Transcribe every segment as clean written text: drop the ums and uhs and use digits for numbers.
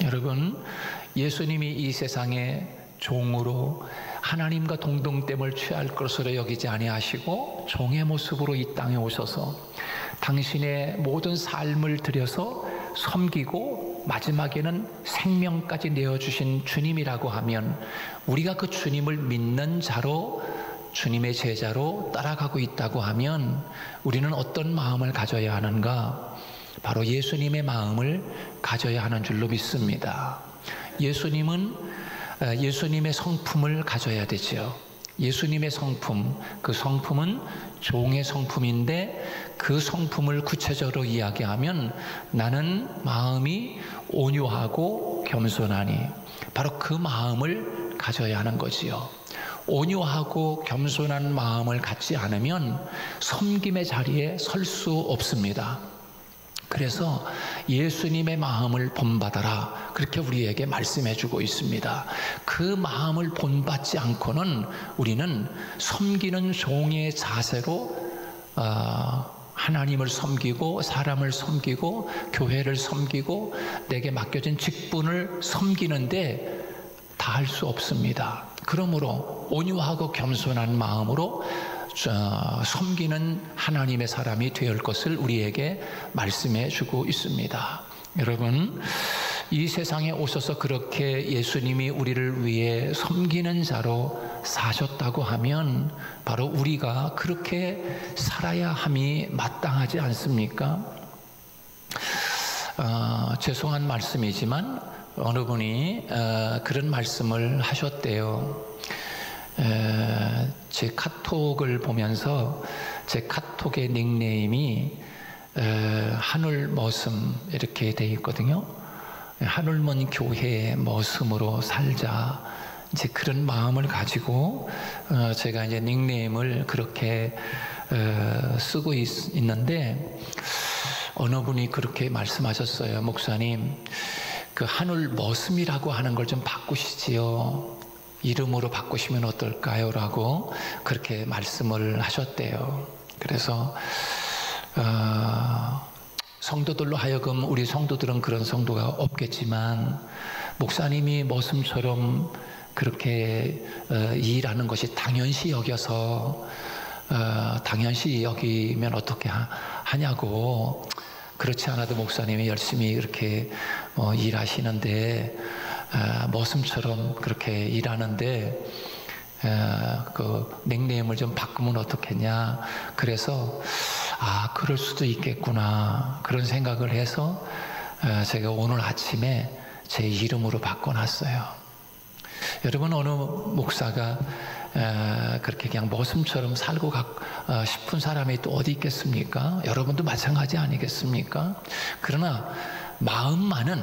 여러분, 예수님이 이 세상에 종으로 하나님과 동등됨을 취할 것으로 여기지 아니하시고 종의 모습으로 이 땅에 오셔서 당신의 모든 삶을 들여서 섬기고 마지막에는 생명까지 내어주신 주님이라고 하면, 우리가 그 주님을 믿는 자로, 주님의 제자로 따라가고 있다고 하면 우리는 어떤 마음을 가져야 하는가? 바로 예수님의 마음을 가져야 하는 줄로 믿습니다. 예수님은 예수님의 성품을 가져야 되죠. 예수님의 성품, 그 성품은 종의 성품인데, 그 성품을 구체적으로 이야기하면 나는 마음이 온유하고 겸손하니, 바로 그 마음을 가져야 하는 거지요. 온유하고 겸손한 마음을 갖지 않으면 섬김의 자리에 설 수 없습니다. 그래서 예수님의 마음을 본받아라, 그렇게 우리에게 말씀해 주고 있습니다. 그 마음을 본받지 않고는 우리는 섬기는 종의 자세로 하나님을 섬기고 사람을 섬기고 교회를 섬기고 내게 맡겨진 직분을 섬기는데 다 할 수 없습니다. 그러므로 온유하고 겸손한 마음으로 섬기는 하나님의 사람이 되을 것을 우리에게 말씀해 주고 있습니다. 여러분, 이 세상에 오셔서 그렇게 예수님이 우리를 위해 섬기는 자로 사셨다고 하면 바로 우리가 그렇게 살아야 함이 마땅하지 않습니까? 죄송한 말씀이지만 어느 분이 그런 말씀을 하셨대요. 제 카톡을 보면서 제 카톡의 닉네임이 하늘 머슴 이렇게 돼 있거든요. 하늘먼 교회의 머슴으로 살자, 이제 그런 마음을 가지고 제가 이제 닉네임을 그렇게 쓰고 있는데, 어느 분이 그렇게 말씀하셨어요. 목사님, 그 하늘 머슴이라고 하는 걸 좀 바꾸시지요. 이름으로 바꾸시면 어떨까요? 라고 그렇게 말씀을 하셨대요. 그래서 성도들로 하여금, 우리 성도들은 그런 성도가 없겠지만 목사님이 머슴처럼 그렇게 일하는 것이 당연시 여겨서 당연시 여기면 어떻게 하냐고. 그렇지 않아도 목사님이 열심히 이렇게 일하시는데 머슴처럼 그렇게 일하는데 그 닉네임을 좀 바꾸면 어떻겠냐. 그래서 그럴 수도 있겠구나, 그런 생각을 해서 제가 오늘 아침에 제 이름으로 바꿔놨어요. 여러분, 어느 목사가 그렇게 그냥 머슴처럼 살고 싶은 사람이 또 어디 있겠습니까? 여러분도 마찬가지 아니겠습니까? 그러나 마음만은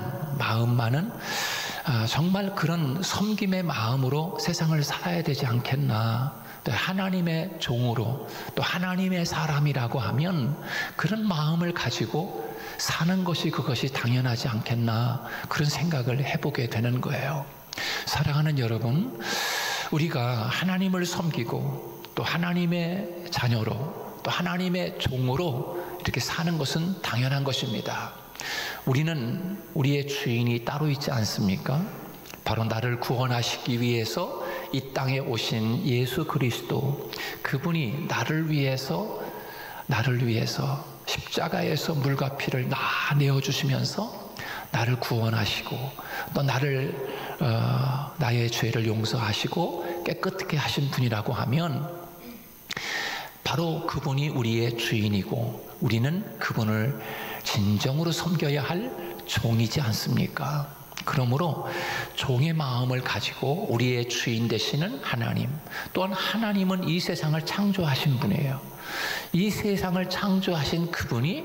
정말 그런 섬김의 마음으로 세상을 살아야 되지 않겠나. 또 하나님의 종으로, 또 하나님의 사람이라고 하면 그런 마음을 가지고 사는 것이, 그것이 당연하지 않겠나, 그런 생각을 해보게 되는 거예요. 사랑하는 여러분, 우리가 하나님을 섬기고 또 하나님의 자녀로, 또 하나님의 종으로 이렇게 사는 것은 당연한 것입니다. 우리는 우리의 주인이 따로 있지 않습니까? 바로 나를 구원하시기 위해서 이 땅에 오신 예수 그리스도, 그분이 나를 위해서 십자가에서 물과 피를 다 내어주시면서 나를 구원하시고, 또 나의 죄를 용서하시고 깨끗하게 하신 분이라고 하면 바로 그분이 우리의 주인이고, 우리는 그분을 진정으로 섬겨야 할 종이지 않습니까? 그러므로 종의 마음을 가지고 우리의 주인 되시는 하나님, 또한 하나님은 이 세상을 창조하신 분이에요. 이 세상을 창조하신 그분이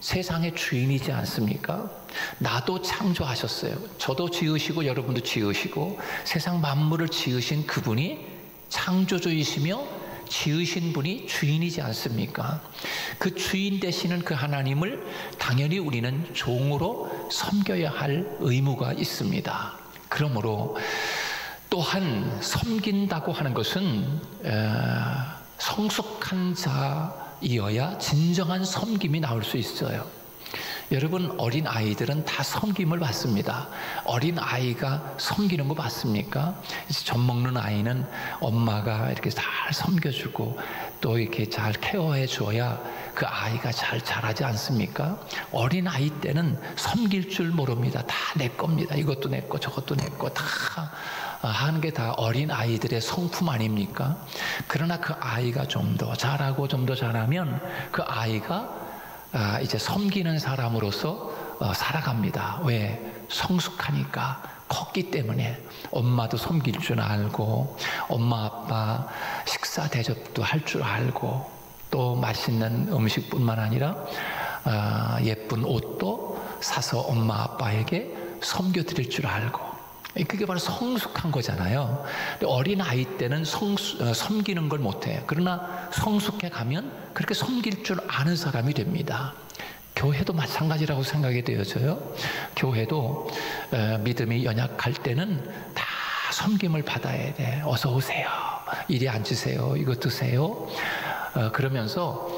세상의 주인이지 않습니까? 나도 창조하셨어요. 저도 지으시고 여러분도 지으시고 세상 만물을 지으신 그분이 창조주이시며 지으신 분이 주인이지 않습니까? 그 주인 되시는 그 하나님을 당연히 우리는 종으로 섬겨야 할 의무가 있습니다. 그러므로 또한 섬긴다고 하는 것은 성숙한 자이어야 진정한 섬김이 나올 수 있어요. 여러분, 어린 아이들은 다 섬김을 받습니다. 어린 아이가 섬기는 거 맞습니까? 이제 젖 먹는 아이는 엄마가 이렇게 잘 섬겨주고 또 이렇게 잘 케어해 줘야 그 아이가 잘 자라지 않습니까? 어린 아이 때는 섬길 줄 모릅니다. 다 내 겁니다. 이것도 내 거, 저것도 내 거, 다 하는 게 다 어린 아이들의 성품 아닙니까? 그러나 그 아이가 좀 더 자라고 좀 더 자라면 그 아이가 이제 섬기는 사람으로서 살아갑니다. 왜? 성숙하니까, 컸기 때문에. 엄마도 섬길 줄 알고, 엄마 아빠 식사 대접도 할 줄 알고, 또 맛있는 음식뿐만 아니라 예쁜 옷도 사서 엄마 아빠에게 섬겨드릴 줄 알고. 그게 바로 성숙한 거잖아요. 어린 아이 때는 섬기는 걸 못해요. 그러나 성숙해 가면 그렇게 섬길 줄 아는 사람이 됩니다. 교회도 마찬가지라고 생각이 되어져요. 교회도 믿음이 연약할 때는 다 섬김을 받아야 돼. 어서 오세요. 이리 앉으세요. 이거 드세요. 그러면서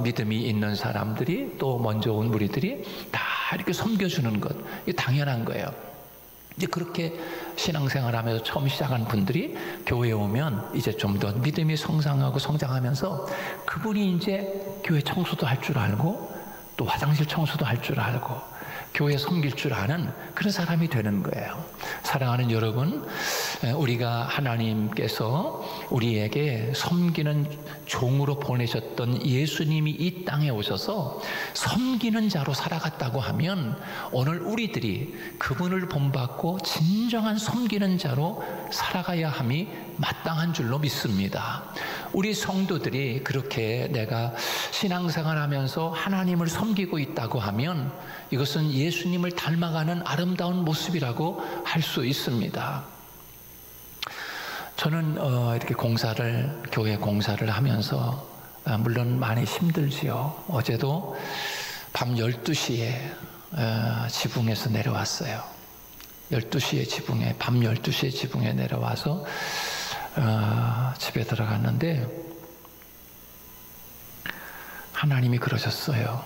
믿음이 있는 사람들이 또 먼저 온 무리들이 다 이렇게 섬겨주는 것, 이게 당연한 거예요. 이제 그렇게 신앙생활하면서 처음 시작한 분들이 교회에 오면 이제 좀 더 믿음이 성장하고 성장하면서 그분이 이제 교회 청소도 할 줄 알고 또 화장실 청소도 할 줄 알고 교회 섬길 줄 아는 그런 사람이 되는 거예요. 사랑하는 여러분, 우리가 하나님께서 우리에게 섬기는 종으로 보내셨던 예수님이 이 땅에 오셔서 섬기는 자로 살아갔다고 하면 오늘 우리들이 그분을 본받고 진정한 섬기는 자로 살아가야 함이 마땅한 줄로 믿습니다. 우리 성도들이 그렇게 내가 신앙생활하면서 하나님을 섬기고 있다고 하면 이것은 예수님을 닮아가는 아름다운 모습이라고 할 수 있습니다. 저는 이렇게 교회 공사를 하면서 물론 많이 힘들지요. 어제도 밤 12시에 지붕에서 내려왔어요. 12시에 밤 12시에 지붕에 내려와서 집에 들어갔는데 하나님이 그러셨어요.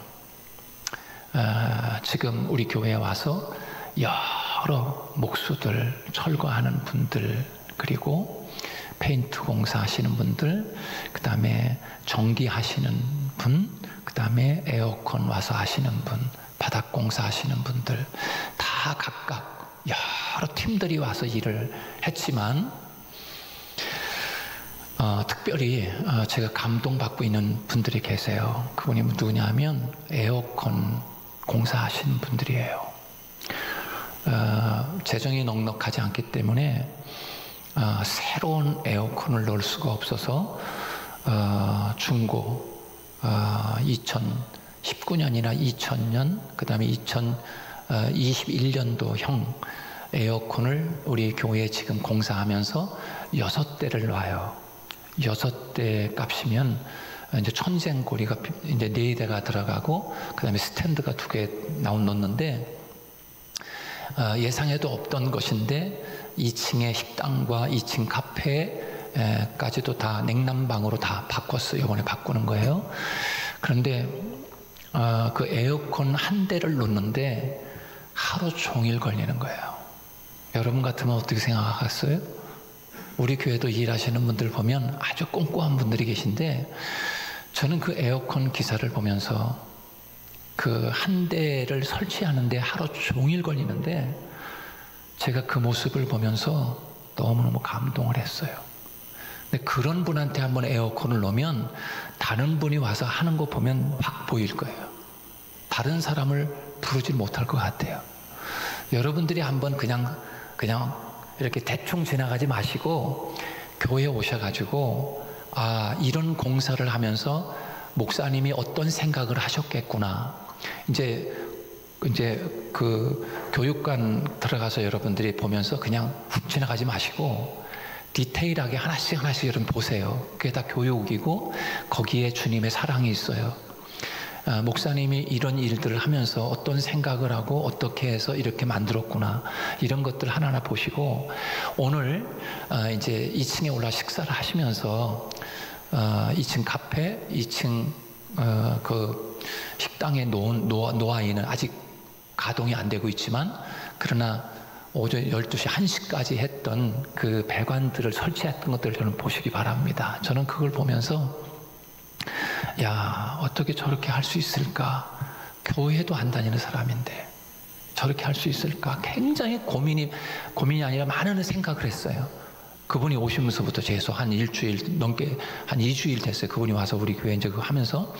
지금 우리 교회에 와서 여러 목수들, 철거하는 분들, 그리고 페인트 공사 하시는 분들, 그 다음에 전기 하시는 분, 그 다음에 에어컨 와서 하시는 분, 바닥 공사 하시는 분들 다 각각 여러 팀들이 와서 일을 했지만 특별히 제가 감동받고 있는 분들이 계세요. 그분이 누구냐 하면 에어컨 공사하시는 분들이에요. 재정이 넉넉하지 않기 때문에 새로운 에어컨을 넣을 수가 없어서 중고 2019년이나 2000년 그 다음에 2021년도형 에어컨을 우리 교회에 지금 공사하면서 6대를 놔요. 6대 값이면 이제 천쟁고리가 이제 4대가 들어가고 그 다음에 스탠드가 2개 넣는데 예상에도 없던 것인데 2층의 식당과 2층 카페까지도 다 냉난방으로 다 바꿨어요. 이번에 바꾸는 거예요. 그런데 그 에어컨 한 대를 놓는데 하루 종일 걸리는 거예요. 여러분 같으면 어떻게 생각하겠어요? 우리 교회도 일하시는 분들 보면 아주 꼼꼼한 분들이 계신데 저는 그 에어컨 기사를 보면서 그 한 대를 설치하는데 하루 종일 걸리는데 제가 그 모습을 보면서 너무너무 감동을 했어요. 근데 그런 분한테 한번 에어컨을 놓으면 다른 분이 와서 하는 거 보면 확 보일 거예요. 다른 사람을 부르지 못할 것 같아요. 여러분들이 한번 그냥 이렇게 대충 지나가지 마시고 교회에 오셔가지고 이런 공사를 하면서 목사님이 어떤 생각을 하셨겠구나. 이제 그 교육관 들어가서 여러분들이 보면서 그냥 훅 지나가지 마시고 디테일하게 하나씩 여러분 보세요. 그게 다 교육이고 거기에 주님의 사랑이 있어요. 목사님이 이런 일들을 하면서 어떤 생각을 하고 어떻게 해서 이렇게 만들었구나 이런 것들 하나하나 보시고 오늘 이제 2층에 올라 식사를 하시면서 2층 카페, 2층 그 식당에 놓은 노아인은 아직 가동이 안 되고 있지만, 그러나 오전 12시, 1시까지 했던 그 배관들을 설치했던 것들을 저는 보시기 바랍니다. 저는 그걸 보면서 야, 어떻게 저렇게 할 수 있을까? 교회도 안 다니는 사람인데 저렇게 할 수 있을까? 굉장히 고민이 아니라 많은 생각을 했어요. 그분이 오시면서부터 계속 한 일주일 넘게, 한 2주일 됐어요. 그분이 와서 우리 교회 이제 그거 하면서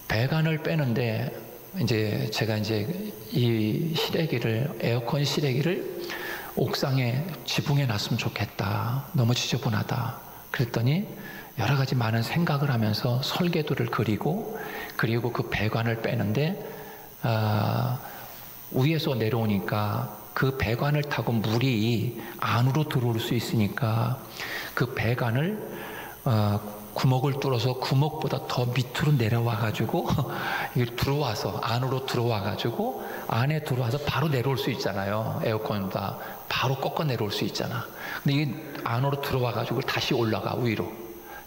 배관을 빼는데, 이제 제가 이제 이 실외기를, 에어컨 실외기를 옥상에 지붕에 놨으면 좋겠다. 너무 지저분하다. 그랬더니 여러 가지 많은 생각을 하면서 설계도를 그리고 그 배관을 빼는데, 위에서 내려오니까 그 배관을 타고 물이 안으로 들어올 수 있으니까 그 배관을 구멍을 뚫어서 구멍보다 더 밑으로 내려와가지고 이게 안으로 들어와가지고 안에 들어와서 바로 내려올 수 있잖아요. 에어컨보다 바로 꺾어 내려올 수 있잖아. 근데 이게 안으로 들어와가지고 다시 올라가, 위로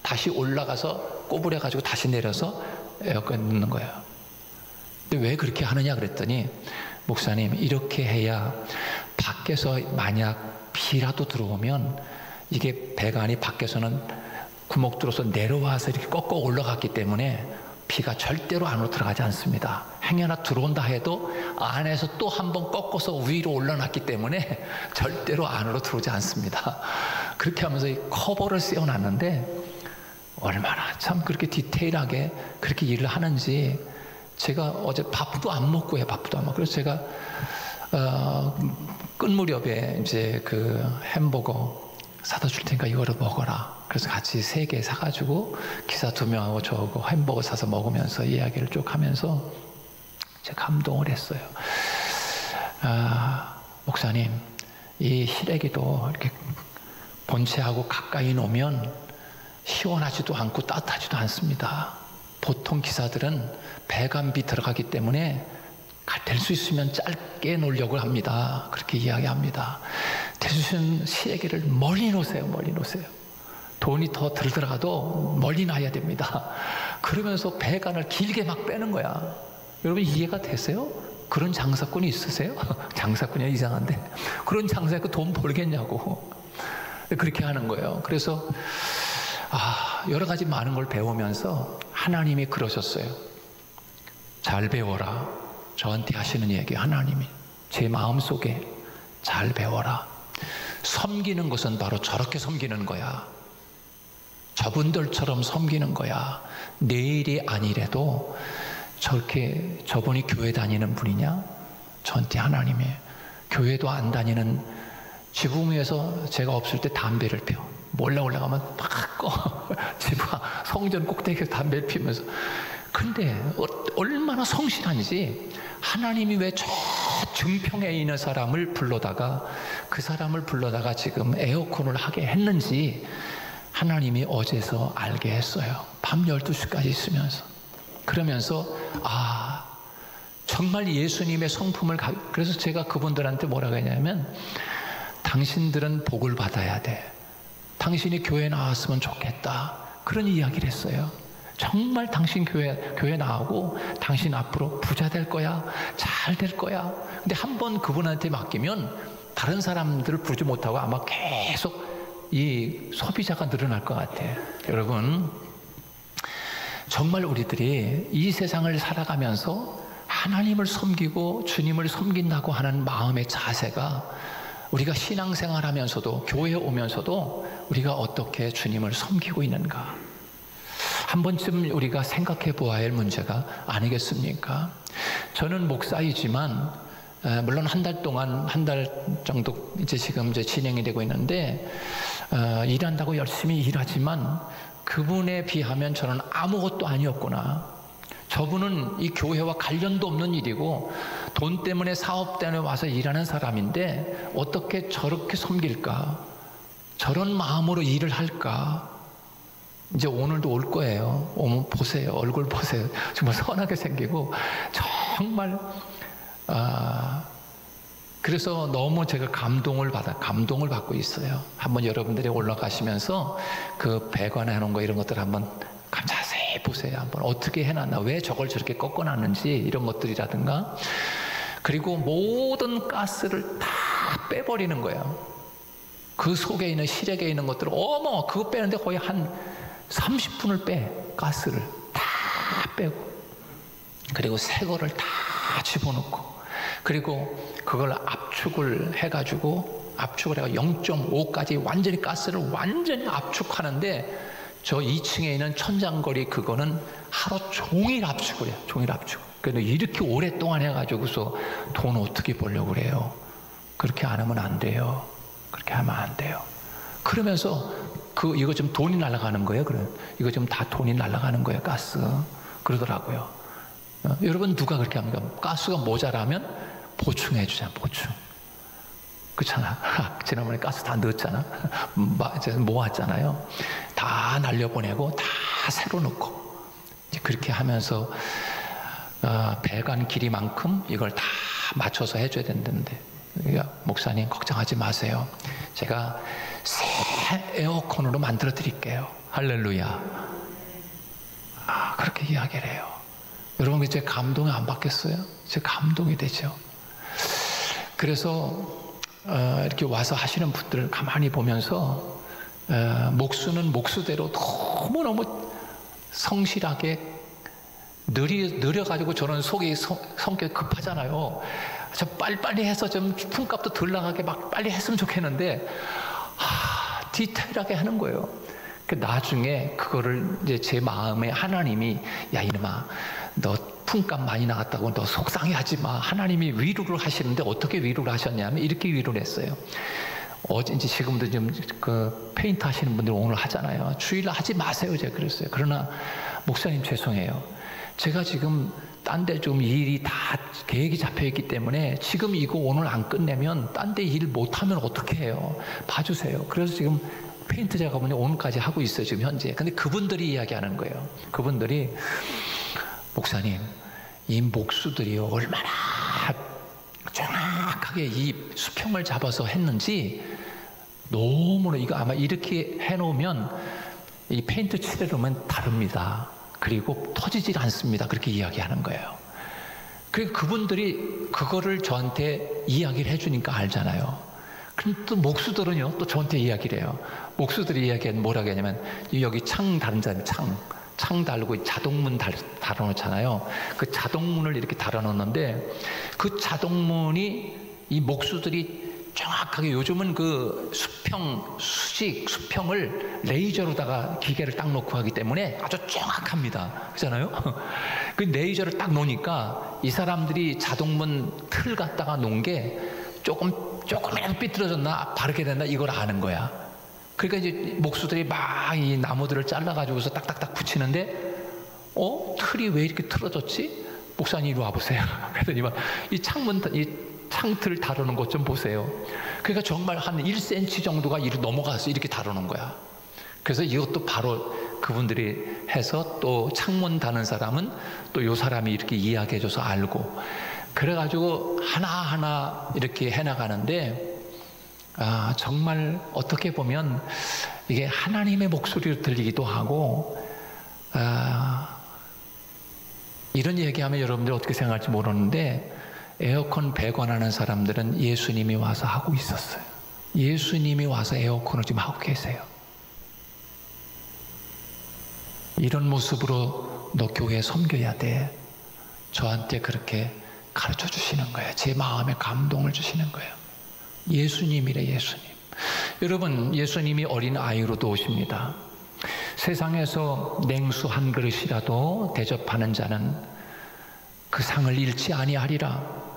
다시 올라가서 꼬부려가지고 다시 내려서 에어컨 넣는 거예요. 근데 왜 그렇게 하느냐 그랬더니, 목사님, 이렇게 해야 밖에서 만약 비라도 들어오면 이게 배관이 밖에서는 구멍 뚫어서 내려와서 이렇게 꺾어 올라갔기 때문에 비가 절대로 안으로 들어가지 않습니다. 행여나 들어온다 해도 안에서 또 한 번 꺾어서 위로 올라놨기 때문에 절대로 안으로 들어오지 않습니다. 그렇게 하면서 이 커버를 씌워놨는데, 얼마나 참 그렇게 디테일하게 그렇게 일을 하는지. 제가 어제 밥도 안 먹고 해요. 밥도 안 먹고. 그래서 제가 끝 무렵에 이제 그 햄버거 사다 줄 테니까 이거를 먹어라. 그래서 같이 3개 사가지고 기사 2명하고 저거 햄버거 사서 먹으면서 이야기를 쭉 하면서 제가 감동을 했어요. 목사님, 이 시래기도 이렇게 본체하고 가까이 놓으면 시원하지도 않고 따뜻하지도 않습니다. 보통 기사들은 배관비 들어가기 때문에 될 수 있으면 짧게 놓으려고 합니다. 그렇게 이야기합니다. 될 수 있으면 시래기를 멀리 놓으세요. 멀리 놓으세요. 돈이 더 들어가도 멀리 놔야 됩니다. 그러면서 배관을 길게 막 빼는 거야. 여러분 이해가 되세요? 그런 장사꾼이 있으세요? 장사꾼이 이상한데 그런 장사꾼 돈 벌겠냐고. 그렇게 하는 거예요. 그래서 여러 가지 많은 걸 배우면서 하나님이 그러셨어요. 잘 배워라. 저한테 하시는 얘기, 하나님이 제 마음속에 잘 배워라. 섬기는 것은 바로 저렇게 섬기는 거야. 저분들처럼 섬기는 거야. 내일이 아니래도 저렇게, 저분이 교회 다니는 분이냐? 저한테 하나님이 교회도 안 다니는, 지붕 위에서 제가 없을 때 담배를 피워. 몰래 올라가면 막 꺼. 지붕 성전 꼭대기에서 담배를 피우면서. 근데 얼마나 성실한지, 하나님이 왜 저 증평에 있는 사람을 불러다가 그 사람을 불러다가 지금 에어컨을 하게 했는지 하나님이 어제서 알게 했어요. 밤 12시까지 있으면서. 그러면서 정말 예수님의 성품을 그래서 제가 그분들한테 뭐라고 했냐면, 당신들은 복을 받아야 돼. 당신이 교회 나왔으면 좋겠다. 그런 이야기를 했어요. 정말 당신 교회 나오고 당신 앞으로 부자 될 거야. 잘 될 거야. 근데 한번 그분한테 맡기면 다른 사람들을 부르지 못하고 아마 계속 이 소비자가 늘어날 것 같아요. 여러분, 정말 우리들이 이 세상을 살아가면서 하나님을 섬기고 주님을 섬긴다고 하는 마음의 자세가, 우리가 신앙생활 하면서도 교회에 오면서도 우리가 어떻게 주님을 섬기고 있는가, 한 번쯤 우리가 생각해 보아야 할 문제가 아니겠습니까? 저는 목사이지만 물론 한 달 정도 지금 진행이 되고 있는데, 일한다고 열심히 일하지만 그분에 비하면 저는 아무것도 아니었구나. 저분은 이 교회와 관련도 없는 일이고 돈 때문에, 사업 때문에 와서 일하는 사람인데 어떻게 저렇게 섬길까? 저런 마음으로 일을 할까? 이제 오늘도 올 거예요. 오면 보세요. 얼굴 보세요. 정말 선하게 생기고 정말 그래서 너무 제가 감동을 받고 있어요. 한번 여러분들이 올라가시면서 그 배관해 놓은 거 이런 것들 한번 자세히 보세요. 한번 어떻게 해놨나, 왜 저걸 저렇게 꺾어놨는지 이런 것들이라든가. 그리고 모든 가스를 다 빼버리는 거예요. 그 속에 있는 실액에 있는 것들을 어머 그거 빼는데 거의 한 30분을 빼. 가스를 다 빼고, 그리고 새 거를 다 집어넣고, 그리고 그걸 압축을 해가지고 0.5까지 완전히 가스를 완전히 압축하는데, 저 2층에 있는 천장거리 그거는 하루 종일 압축을 해요. 종일 압축. 그런데 이렇게 오랫동안 해가지고서 돈 어떻게 벌려고 그래요? 그렇게 안 하면 안 돼요. 그렇게 하면 안 돼요. 그러면서 이거 좀 돈이 날아가는 거예요. 이거 좀 다 돈이 날아가는 거예요. 가스. 그러더라고요. 여러분 누가 그렇게 합니까? 가스가 모자라면 보충해 주잖아. 보충. 그렇잖아. 지난번에 가스 다 넣었잖아. 모았잖아요. 다 날려보내고 다 새로 넣고, 이제 그렇게 하면서 배관 길이만큼 이걸 다 맞춰서 해줘야 된다는데, 목사님 걱정하지 마세요. 제가 새 에어컨으로 만들어 드릴게요. 할렐루야. 그렇게 이야기를 해요. 여러분 제 감동이 안 받겠어요? 제 감동이 되죠. 그래서 이렇게 와서 하시는 분들을 가만히 보면서 목수는 목수대로 너무너무 성실하게 느려가지고 저는 속이 성격이 급하잖아요. 저 빨리빨리 해서 좀 품값도 덜 나가게 막 빨리 했으면 좋겠는데 디테일하게 하는 거예요. 나중에 그거를 이제 제 마음에 하나님이, 야 이놈아 너 품값 많이 나갔다고 너 속상해하지 마. 하나님이 위로를 하시는데 어떻게 위로를 하셨냐면 이렇게 위로를 했어요. 어제 이제 지금도 좀 페인트 하시는 분들 오늘 하잖아요. 주일날 하지 마세요. 제가 그랬어요. 그러나 목사님 죄송해요. 제가 지금 딴 데 좀 일이 다 계획이 잡혀 있기 때문에 지금 이거 오늘 안 끝내면 딴 데 일 못하면 어떻게 해요? 봐주세요. 그래서 지금 페인트 작업은 오늘까지 하고 있어요. 지금 현재. 근데 그분들이 이야기하는 거예요. 그분들이, 목사님 이 목수들이요 얼마나 정확하게 이 수평을 잡아서 했는지 너무나, 이거 아마 이렇게 해놓으면 이 페인트 칠해놓으면 다릅니다. 그리고 터지질 않습니다. 그렇게 이야기하는 거예요. 그리고 그분들이 그거를 저한테 이야기를 해주니까 알잖아요. 그럼 또 목수들은요 또 저한테 이야기를 해요. 목수들이 이야기하는 뭐라고 하냐면, 여기 창 다른잖아요. 창 달고 자동문 달아놓잖아요. 그 자동문을 이렇게 달아놓는데, 그 자동문이 이 목수들이 정확하게, 요즘은 그 수평을 레이저로다가 기계를 딱 놓고 하기 때문에 아주 정확합니다. 그렇잖아요? 그 레이저를 딱 놓으니까 이 사람들이 자동문 틀 갖다가 놓은 게 조금이라도 삐뚤어졌나 바르게 됐나 이걸 아는 거야. 그러니까 이제 목수들이 막 이 나무들을 잘라가지고서 딱딱딱 붙이는데, 틀이 왜 이렇게 틀어졌지? 목사님 이리 와보세요. 그랬더니 이 창틀 다루는 것 좀 보세요. 그러니까 정말 한 1cm 정도가 이렇게 넘어가서 이렇게 다루는 거야. 그래서 이것도 바로 그분들이 해서, 또 창문 다는 사람은 또 요 사람이 이렇게 이야기해줘서 알고, 그래가지고 하나하나 이렇게 해나가는데, 정말 어떻게 보면 이게 하나님의 목소리로 들리기도 하고, 이런 얘기하면 여러분들 어떻게 생각할지 모르는데, 에어컨 배관하는 사람들은 예수님이 와서 하고 있었어요. 예수님이 와서 에어컨을 지금 하고 계세요. 이런 모습으로 너 교회 섬겨야 돼. 저한테 그렇게 가르쳐 주시는 거예요. 제 마음에 감동을 주시는 거예요. 예수님이래, 예수님. 여러분, 예수님이 어린 아이로도 오십니다. 세상에서 냉수 한 그릇이라도 대접하는 자는 그 상을 잃지 아니하리라.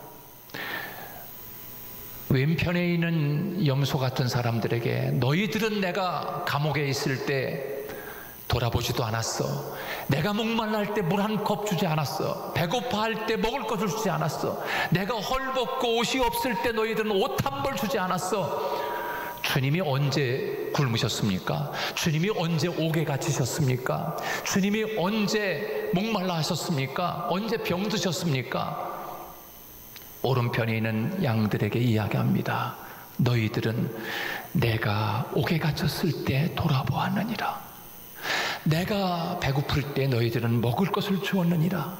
왼편에 있는 염소 같은 사람들에게, 너희들은 내가 감옥에 있을 때 돌아보지도 않았어. 내가 목말랄 때 물 한 컵 주지 않았어. 배고파할 때 먹을 것을 주지 않았어. 내가 헐벗고 옷이 없을 때 너희들은 옷 한 벌 주지 않았어. 주님이 언제 굶으셨습니까? 주님이 언제 옥에 갇히셨습니까? 주님이 언제 목말라 하셨습니까? 언제 병드셨습니까? 오른편에 있는 양들에게 이야기합니다. 너희들은 내가 옥에 갇혔을 때 돌아보았느니라. 내가 배고플 때 너희들은 먹을 것을 주었느니라.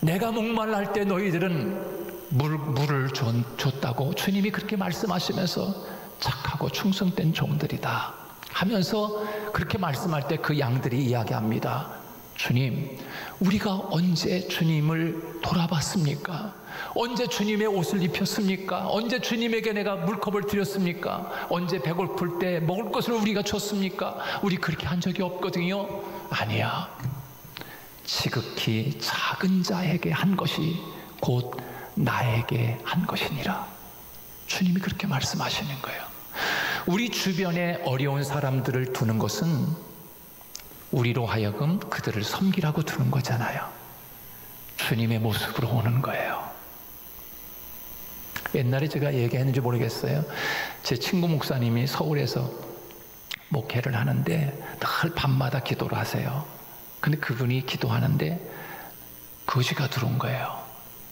내가 목말랄 때 너희들은 물을 줬다고 주님이 그렇게 말씀하시면서 착하고 충성된 종들이다 하면서 그렇게 말씀할 때 그 양들이 이야기합니다. 주님, 우리가 언제 주님을 돌아봤습니까? 언제 주님의 옷을 입혔습니까? 언제 주님에게 내가 물컵을 드렸습니까? 언제 배고플 때 먹을 것을 우리가 줬습니까? 우리 그렇게 한 적이 없거든요. 아니야. 지극히 작은 자에게 한 것이 곧 나에게 한 것이니라. 주님이 그렇게 말씀하시는 거예요. 우리 주변에 어려운 사람들을 두는 것은 우리로 하여금 그들을 섬기라고 두는 거잖아요. 주님의 모습으로 오는 거예요. 옛날에 제가 얘기했는지 모르겠어요. 제 친구 목사님이 서울에서 목회를 하는데 늘 밤마다 기도를 하세요. 근데 그분이 기도하는데 거지가 들어온 거예요.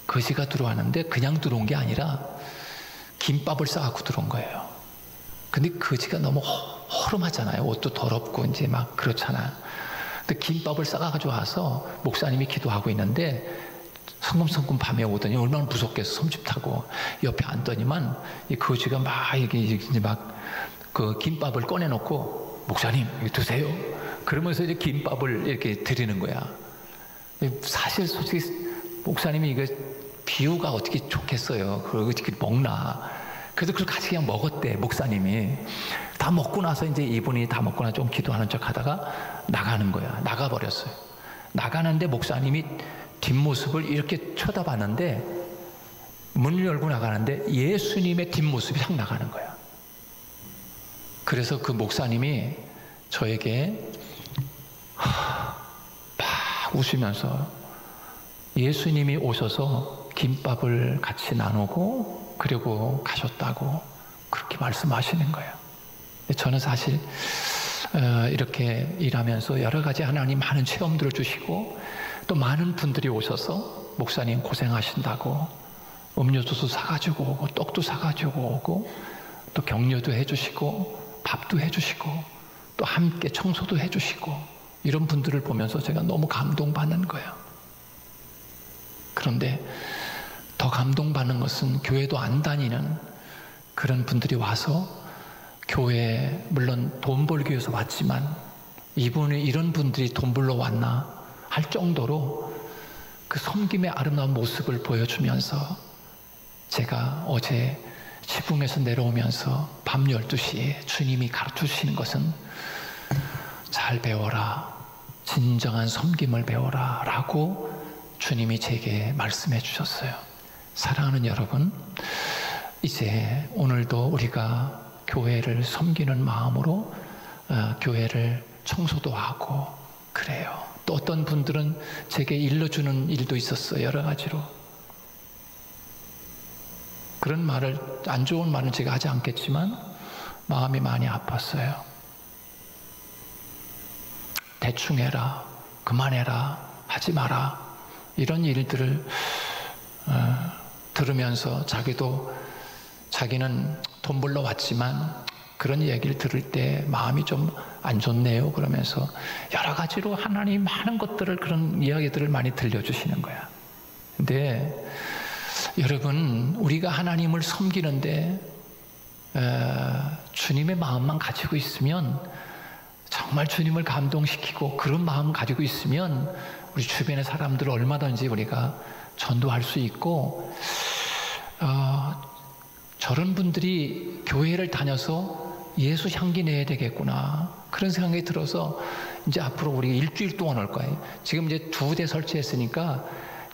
거지가 들어왔는데 그냥 들어온 게 아니라 김밥을 싸갖고 들어온 거예요. 근데 거지가 너무 허름하잖아요. 옷도 더럽고 이제 막 그렇잖아요. 근데 김밥을 싸가지고 와서 목사님이 기도하고 있는데 성금성금 밤에 오더니 얼마나 무섭겠어. 섬집 타고 옆에 앉더니만 이 거지가 막 이게 막 그 김밥을 꺼내놓고 목사님 이거 드세요. 그러면서 이제 김밥을 이렇게 드리는 거야. 사실 솔직히 목사님이 이거 비유가 어떻게 좋겠어요. 그걸 어떻게 먹나. 그래서 그걸 같이 그냥 먹었대, 목사님이. 다 먹고 나서 이제 이분이 다 먹고 나서 좀 기도하는 척 하다가 나가는 거야. 나가버렸어요. 나가는데 목사님이 뒷모습을 이렇게 쳐다봤는데 문을 열고 나가는데 예수님의 뒷모습이 싹 나가는 거야. 그래서 그 목사님이 저에게 막 웃으면서 예수님이 오셔서 김밥을 같이 나누고 그리고 가셨다고 그렇게 말씀하시는 거예요. 저는 사실 이렇게 일하면서 여러 가지 하나님 많은 체험들을 주시고 또 많은 분들이 오셔서 목사님 고생하신다고 음료수도 사가지고 오고 떡도 사가지고 오고 또 격려도 해주시고 밥도 해주시고 또 함께 청소도 해주시고 이런 분들을 보면서 제가 너무 감동받는 거예요. 그런데 더 감동받는 것은 교회도 안 다니는 그런 분들이 와서 교회에 물론 돈 벌기 위해서 왔지만 이분이 이런 분들이 돈 벌러 왔나 할 정도로 그 섬김의 아름다운 모습을 보여주면서 제가 어제 지붕에서 내려오면서 밤 12시에 주님이 가르쳐주시는 것은 잘 배워라. 진정한 섬김을 배워라. 라고 주님이 제게 말씀해 주셨어요. 사랑하는 여러분, 이제 오늘도 우리가 교회를 섬기는 마음으로 교회를 청소도 하고 그래요. 또 어떤 분들은 제게 일러주는 일도 있었어요. 여러 가지로. 그런 말을, 안 좋은 말은 제가 하지 않겠지만 마음이 많이 아팠어요. 대충 해라, 그만해라, 하지 마라, 이런 일들을 들으면서 자기는 돈 벌러 왔지만 그런 얘기를 들을 때 마음이 좀 안 좋네요. 그러면서 여러 가지로 하나님 많은 것들을, 그런 이야기들을 많이 들려주시는 거야. 근데 여러분, 우리가 하나님을 섬기는데 주님의 마음만 가지고 있으면, 정말 주님을 감동시키고 그런 마음 가지고 있으면 우리 주변의 사람들을 얼마든지 우리가 전도할 수 있고, 저런 분들이 교회를 다녀서 예수 향기 내야 되겠구나, 그런 생각이 들어서 이제 앞으로 우리가 일주일 동안 올 거예요. 지금 이제 2대 설치했으니까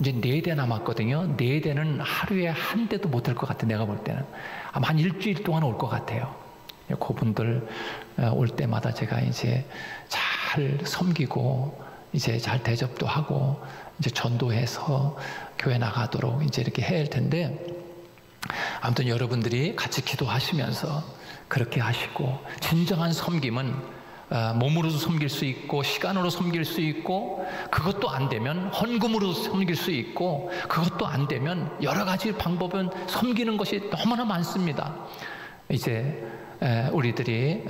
이제 4대 남았거든요. 4대는 하루에 한 대도 못 할 것 같아. 내가 볼 때는 아마 한 일주일 동안 올 것 같아요. 그분들 올 때마다 제가 이제 잘 섬기고 이제 잘 대접도 하고 이제 전도해서 교회 나가도록 이제 이렇게 해야 할 텐데, 아무튼 여러분들이 같이 기도하시면서 그렇게 하시고, 진정한 섬김은 몸으로도 섬길 수 있고 시간으로 섬길 수 있고, 그것도 안 되면 헌금으로 섬길 수 있고, 그것도 안 되면 여러 가지 방법은 섬기는 것이 너무나 많습니다. 이제 우리들이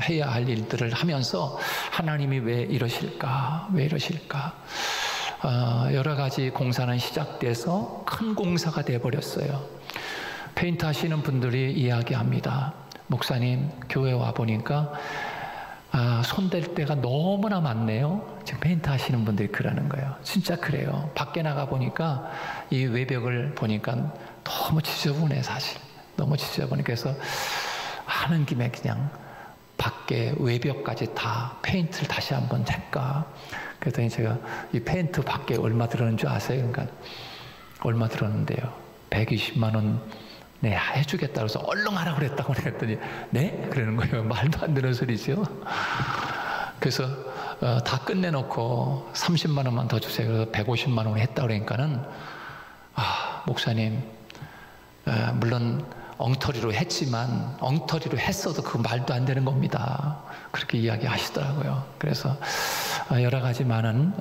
해야 할 일들을 하면서 하나님이 왜 이러실까? 왜 이러실까? 여러 가지 공사는 시작돼서 큰 공사가 돼버렸어요. 페인트 하시는 분들이 이야기합니다. 목사님, 교회 와 보니까 손댈 데가 너무나 많네요. 지금 페인트 하시는 분들이 그러는 거예요. 진짜 그래요. 밖에 나가 보니까 이 외벽을 보니까 너무 지저분해, 사실. 너무 지저분해. 그래서 하는 김에 그냥 밖에 외벽까지 다 페인트를 다시 한번 할까. 그랬더니 제가 이 페인트 밖에 얼마 들었는 줄 아세요? 그러니까 얼마 들었는데요? 120만 원 네, 해주겠다 그래서 얼른 하라 그랬다고 그랬더니 네? 그러는 거예요. 말도 안 되는 소리죠. 그래서 다 끝내놓고 30만 원만 더 주세요. 그래서 150만 원 했다 그러니까는 목사님, 물론 엉터리로 했지만 엉터리로 했어도 그 말도 안 되는 겁니다. 그렇게 이야기하시더라고요. 그래서 여러 가지 많은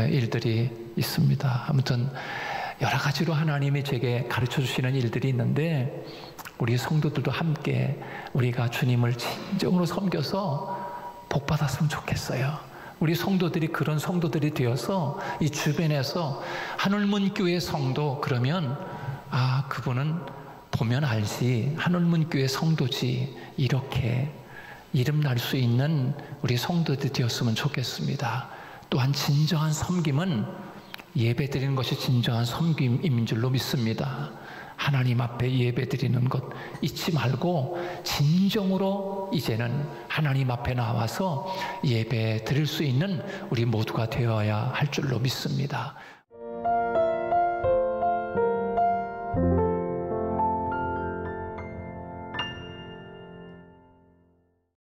일들이 있습니다. 아무튼 여러 가지로 하나님이 제게 가르쳐 주시는 일들이 있는데 우리 성도들도 함께 우리가 주님을 진정으로 섬겨서 복 받았으면 좋겠어요. 우리 성도들이 그런 성도들이 되어서 이 주변에서 하늘문교회 성도 그러면 그분은 보면 알지 하늘문교회 성도지 이렇게 이름 날 수 있는 우리 성도들이 되었으면 좋겠습니다. 또한 진정한 섬김은 예배드리는 것이 진정한 섬김인 줄로 믿습니다. 하나님 앞에 예배드리는 것 잊지 말고 진정으로 이제는 하나님 앞에 나와서 예배 드릴 수 있는 우리 모두가 되어야 할 줄로 믿습니다.